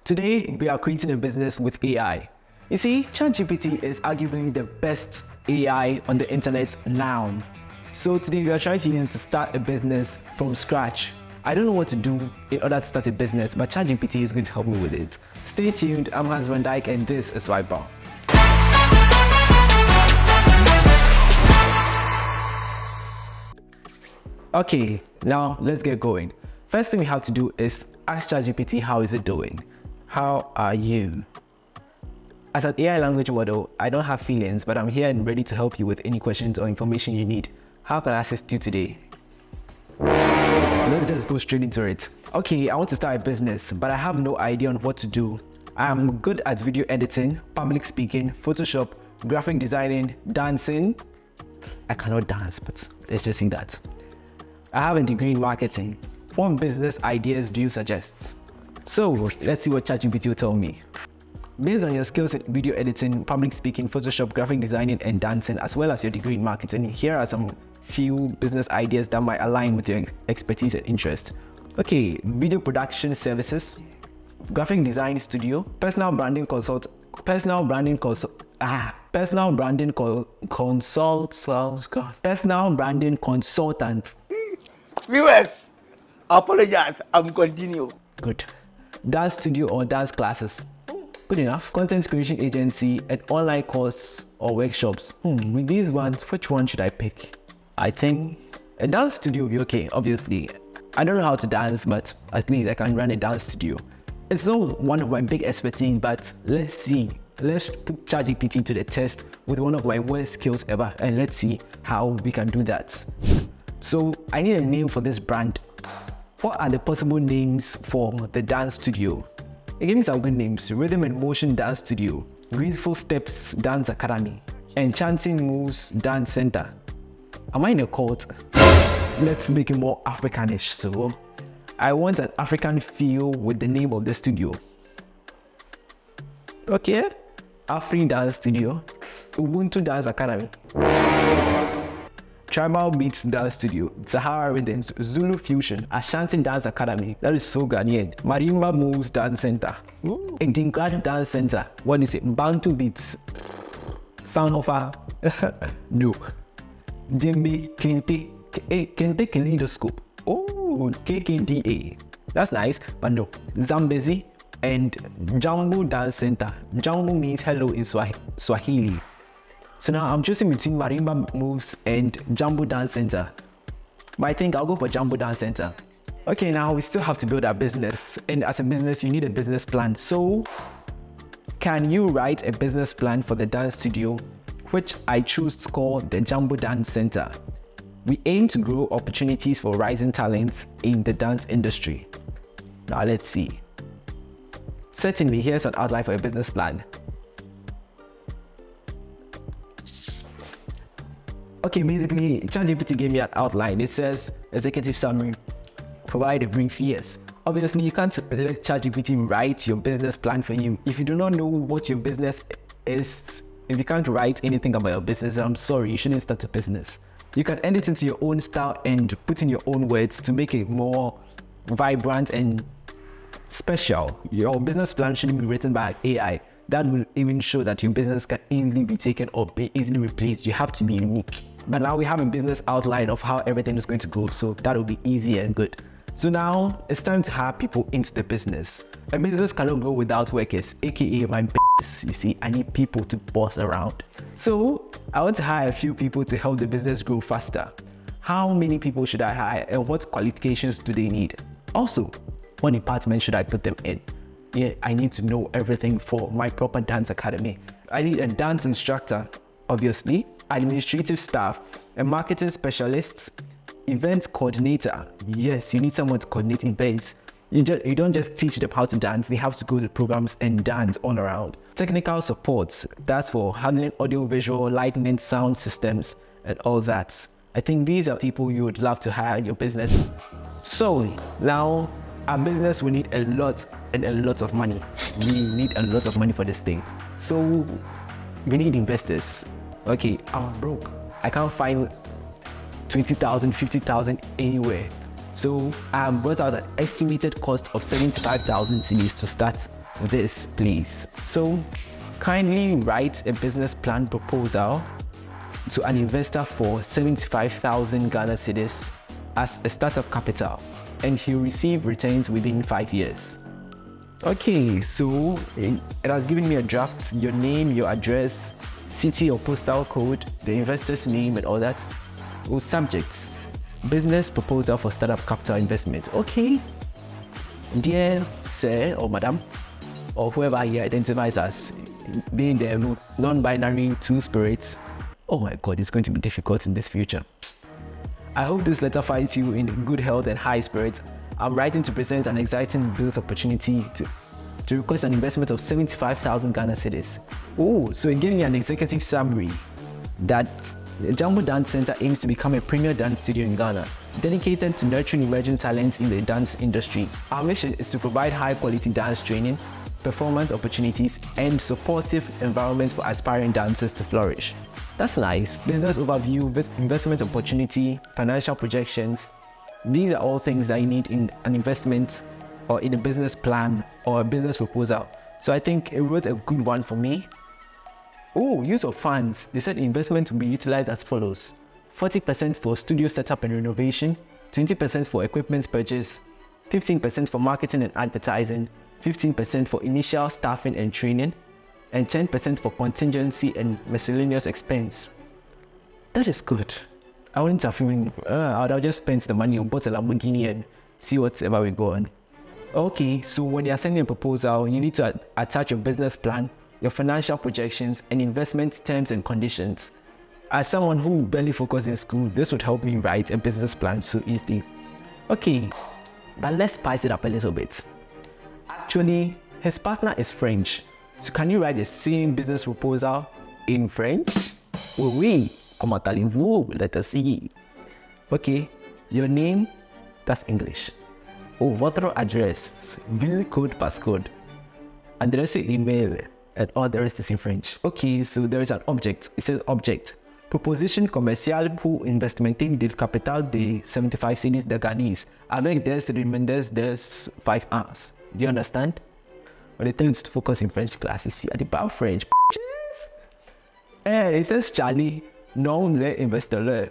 Today, we are creating a business with AI. You see, ChatGPT is arguably the best AI on the internet now. So today we are trying to use it to start a business from scratch. I don't know what to do in order to start a business, but ChatGPT is going to help me with it. Stay tuned, I'm Hans Van Dyke and this is SwypAm. Okay, now let's get going. First thing we have to do is ask ChatGPT how is it doing? How are you? As an AI language model, I don't have feelings, but I'm here and ready to help you with any questions or information you need. How can I assist you today? Let's just go straight into it. Okay, I want to start a business, but I have no idea on what to do. I am good at video editing, public speaking, Photoshop, graphic designing, dancing. I cannot dance, but let's just say that. I have a degree in marketing. What business ideas do you suggest? So let's see what ChatGPT will tell me. Based on your skills in video editing, public speaking, Photoshop, graphic designing, and dancing, as well as your degree in marketing, here are some few business ideas that might align with your expertise and interest. Okay, video production services, graphic design studio, personal branding consultant. Viewers, apologize, I'm continue. Good. Dance studio or dance classes. Good enough. Content creation agency and online course or workshops. With these ones, which one should I pick? I think a dance studio will be okay, obviously. I don't know how to dance, but at least I can run a dance studio. It's not one of my big expertise, but let's see. Let's put ChatGPT to the test with one of my worst skills ever, and let's see how we can do that. So I need a name for this brand. What are the possible names for the dance studio? It gave me some good names: Rhythm and Motion Dance Studio, Graceful Steps Dance Academy, Enchanting Moves Dance Center. Am I in a cult? Let's make it more Africanish. So I want an African feel with the name of the studio. Okay, Afri Dance Studio, Ubuntu Dance Academy, Tribal Beats Dance Studio, Sahara Rhythms, Zulu Fusion, Ashanti Dance Academy. That is so Ghanaian. Marimba Moves Dance Center, Dinka Dance Center. What is it? Bantu Beats, Sound of a no. Jimmy Kente Kaleidoscope. Oh, KKDA. That's nice, but no. Zambezi and Jambo Dance Center. Jambo means hello in Swahili. So now I'm choosing between Marimba Moves and Jambo Dance Center. But I think I'll go for Jambo Dance Center. Okay, now we still have to build our business. And as a business, you need a business plan. So can you write a business plan for the dance studio, which I choose to call the Jambo Dance Center? We aim to grow opportunities for rising talents in the dance industry. Now let's see. Certainly, here's an outline for a business plan. Okay, basically, ChatGPT gave me an outline. It says, executive summary, provide a brief. Yes. Obviously, you can't let ChatGPT write your business plan for you. If you do not know what your business is, if you can't write anything about your business, I'm sorry, you shouldn't start a business. You can edit into your own style and put in your own words to make it more vibrant and special. Your business plan shouldn't be written by AI. That will even show that your business can easily be taken or be easily replaced. You have to be unique. But now we have a business outline of how everything is going to go, so that will be easy and good. So now it's time to hire people into the business. A business cannot grow without workers, aka my business. You see, I need people to boss around. So I want to hire a few people to help the business grow faster. How many people should I hire and what qualifications do they need? Also, what department should I put them in? Yeah, I need to know everything for my proper dance academy. I need a dance instructor, obviously, administrative staff, a marketing specialist, event coordinator. Yes, you need someone to coordinate events. You don't just teach them how to dance, they have to go to programs and dance all around. Technical support, that's for handling audio, visual, lighting, sound systems, and all that. I think these are people you would love to hire in your business. So now, our business will need a lot of money. We need a lot of money for this thing. So we need investors. Okay, I'm broke. I can't find 20,000, 50,000 anywhere. So I brought out an estimated cost of 75,000 cedis to start this, please. So kindly write a business plan proposal to an investor for 75,000 Ghana cedis as a startup capital, and he'll receive returns within 5 years. Okay, so it has given me a draft, your name, your address, city or postal code, the investor's name and all that. Oh, subjects, business proposal for startup capital investment. Okay, dear sir or madam, or whoever he identifies as being the non-binary two spirits. Oh my God, it's going to be difficult in this future. I hope this letter finds you in good health and high spirits. I'm writing to present an exciting business opportunity to request an investment of 75,000 Ghana cedis. Oh, so it gave me an executive summary that the Jumbo Dance Center aims to become a premier dance studio in Ghana, dedicated to nurturing emerging talents in the dance industry. Our mission is to provide high-quality dance training, performance opportunities, and supportive environments for aspiring dancers to flourish. That's nice. Business overview, investment opportunity, financial projections. These are all things that you need in an investment or in a business plan or a business proposal. So I think it was a good one for me. Oh, use of funds. They said investment will be utilized as follows: 40% for studio setup and renovation, 20% for equipment purchase, 15% for marketing and advertising, 15% for initial staffing and training, and 10% for contingency and miscellaneous expense. That is good. I wouldn't have even, I'll just spend the money on bought a Lamborghini and see whatever we go on. Okay, so when you're sending a proposal, you need to attach your business plan, your financial projections, and investment terms and conditions. As someone who barely focused in school, this would help me write a business plan so easily. Okay, but let's spice it up a little bit. Actually, his partner is French. So can you write the same business proposal in French? Oui, comment allez-vous? Let us see. Okay, your name, that's English. Oh, votre adresse, ville, code, passcode. Address, email, and all the rest is in French. Okay, so there is an object. It says object. Proposition commerciale pour investimenter du capital de 75 cedis de Ghanese avec des reminders de 5 ans. Do you understand? When they tell you to focus in French classes, see, about French. And it says Charlie, non les investisseurs.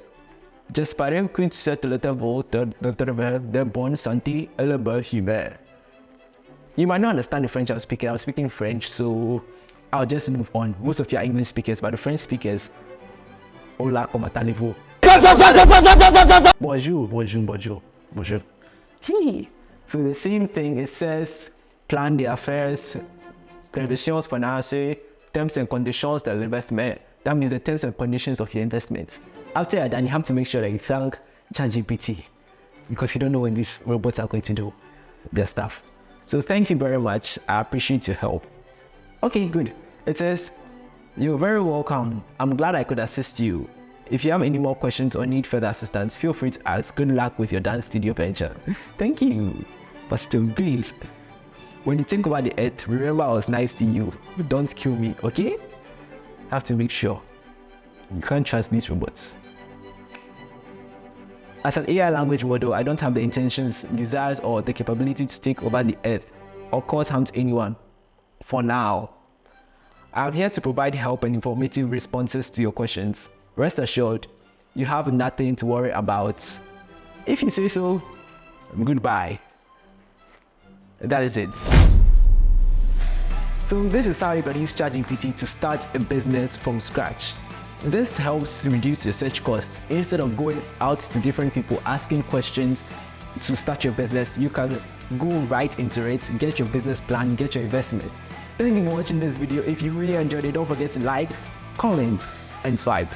J'espère que cette lettre va de bonne santé et de bonne humeur. You might not understand the French I'm speaking French, so I'll just move on. Most of you are English speakers, but the French speakers, hola, comment allez-vous? Bonjour, bonjour, bonjour, bonjour. So the same thing, it says plan the affairs, prévisions financières, terms and conditions de l'investment. That means the terms and conditions of your investments. After you're done, you have to make sure that you thank ChatGPT, because you don't know when these robots are going to do their stuff. So thank you very much. I appreciate your help. Okay, good. It says, you're very welcome. I'm glad I could assist you. If you have any more questions or need further assistance, feel free to ask. Good luck with your dance studio venture. Thank you. But still, great. When you think about the earth, remember I was nice to you. Don't kill me, okay? Have to make sure. You can't trust these robots. As an AI language model, I don't have the intentions, desires, or the capability to take over the earth or cause harm to anyone. For now. I'm here to provide help and informative responses to your questions. Rest assured, you have nothing to worry about. If you say so, goodbye. That is it. So this is how you can use ChatGPT to start a business from scratch. This helps reduce your search costs. Instead of going out to different people asking questions to start your business, you can go right into it, get your business plan, get your investment. Thank you for watching this video. If you really enjoyed it, don't forget to like, comment, and swipe.